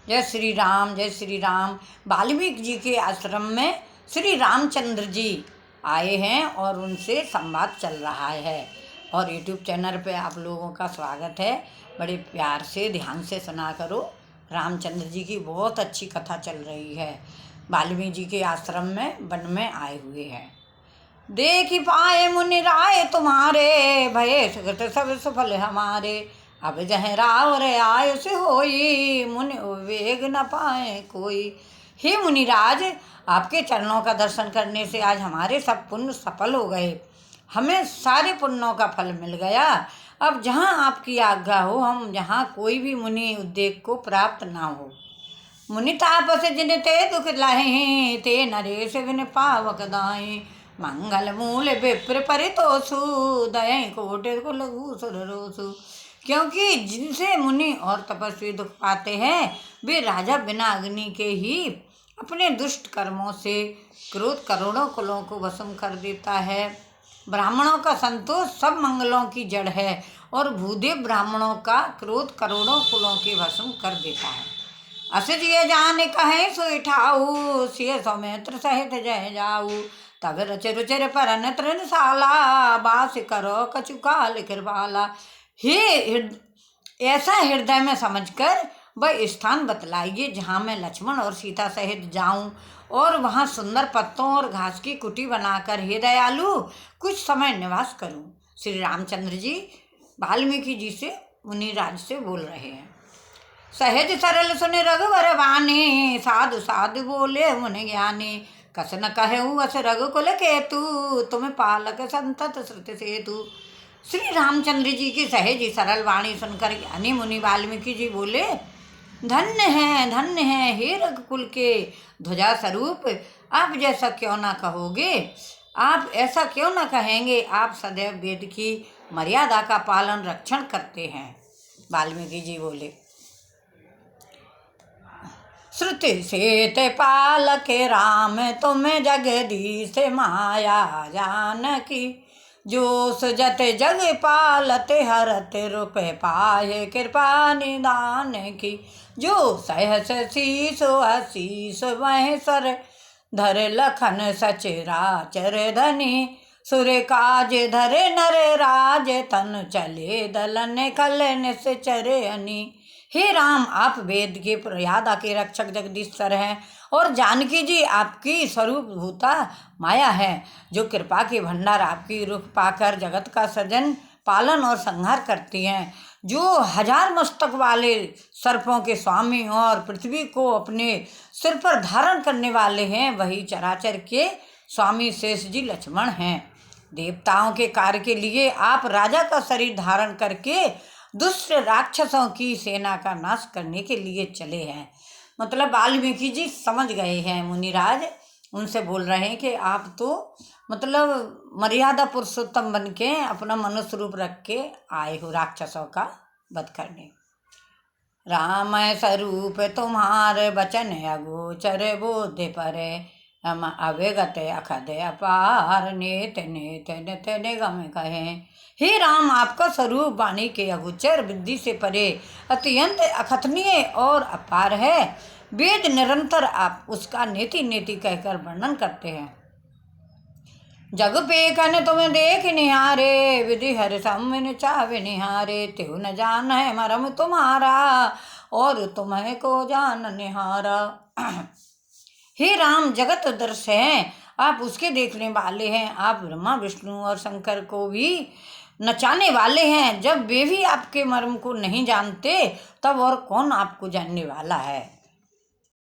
जय श्री राम, जय श्री राम। वाल्मीकि जी के आश्रम में श्री रामचंद्र जी आए हैं और उनसे संवाद चल रहा है। और यूट्यूब चैनल पे आप लोगों का स्वागत है। बड़े प्यार से ध्यान से सुना करो। रामचंद्र जी की बहुत अच्छी कथा चल रही है। वाल्मीकि जी के आश्रम में वन में आए हुए हैं। देखी पाए मुनि राय तुम्हारे, भये सुगत सब सफल हमारे। अब जह रावर आय से होई, मुनि वेग न पाए कोई। हे मुनिराज, आपके चरणों का दर्शन करने से आज हमारे सब पुण्य सफल हो गए। हमें सारे पुण्यों का फल मिल गया। अब जहाँ आपकी आज्ञा हो, हम जहाँ कोई भी मुनि उद्देक को प्राप्त ना हो। मुनि तापस जिन ते दुख लाहे, ते नरेश विन पावक दाए। मंगल मूल विप्र परितोषु, दय कोट कुलघु सुर रोसु। क्योंकि जिनसे मुनि और तपस्वी दुख पाते हैं, वे राजा बिना अग्नि के ही अपने दुष्ट कर्मों से क्रोध करोड़ों कुलों को भस्म कर देता है। ब्राह्मणों का संतोष सब मंगलों की जड़ है, और भूदेव ब्राह्मणों का क्रोध करोड़ों कुलों के भस्म कर देता है। असज ये जान कहे सोई ठाऊ, सिय सौमित्र सहित जय जाऊ। तब रच रुचिर परन तृणशाला, बास करो कछु काल कृपाला। ऐसा हृदय में समझकर वह स्थान बतलाइए जहाँ मैं लक्ष्मण और सीता सहित जाऊं, और वहाँ सुंदर पत्तों और घास की कुटी बनाकर हे दयालु कुछ समय निवास करूं। श्री रामचंद्र जी वाल्मीकि जी से मुनिराज से बोल रहे हैं। सहज सरल सुने रघुवर वाणी, साधु साधु बोले मुनि ज्ञानी। कस न कहूँ अस रघुकुल केतु, तुम पालक संतत श्रुति सेतु। श्री रामचंद्र जी की सहज सरल वाणी सुनकर ज्ञानी मुनि वाल्मीकि जी बोले, धन्य है हे रघुकुल के ध्वजा स्वरूप। आप जैसा क्यों ना कहोगे, आप ऐसा क्यों ना कहेंगे। आप सदैव वेद की मर्यादा का पालन रक्षण करते हैं। वाल्मीकि जी बोले, श्रुति सेत पालक राम, तुम जगदीश माया जानकी। जो सुजत जग पालते, हरत रूप पाए कृपा निदान की। जो सहस शीस आशीष महेश्वर, धर लखन सचराचर धनी। सुर काज धरे नर राज, तन चले दलन कल निश्चर अनी। हे राम, आप वेद के मर्यादा के रक्षक जगदीश्वर हैं, और जानकी जी आपकी स्वरूप भूता माया है, जो कृपा के भंडार आपकी रूप पाकर जगत का सृजन पालन और संहार करती हैं। जो 1000 मस्तक वाले सर्पों के स्वामी और पृथ्वी को अपने सिर पर धारण करने वाले हैं, वही चराचर के स्वामी शेष जी लक्ष्मण हैं। देवताओं के कार्य के लिए आप राजा का शरीर धारण करके दुष्ट राक्षसों की सेना का नाश करने के लिए चले हैं। मतलब वाल्मीकि जी समझ गए हैं। मुनिराज उनसे बोल रहे हैं कि आप तो मतलब मर्यादा पुरुषोत्तम बन के अपना मनुष्य रूप रख के आए हो राक्षसों का वध करने। राम स्वरूप तुम्हारे वचन अगोचर, बोध परे हम अवगत अखद अपार। नेत नेत नित निगम कहे। हे राम, आपका स्वरूप वाणी के अगोचर, बुद्धि से परे, अत्यंत अकथनीय और अपार है। वेद निरंतर आप उसका नेति नेति कहकर वर्णन करते हैं। जग पेखन तुम देख निहारे, विधि हर सम चावे निहारे। त्यों न जान है मरम तुम्हारा, और तुम्हें को जान निहारा। हे राम, जगत दर्श हैं, आप उसके देखने वाले हैं। आप ब्रह्मा विष्णु और शंकर को भी नचाने वाले हैं। जब वे भी आपके मर्म को नहीं जानते, तब और कौन आपको जानने वाला है।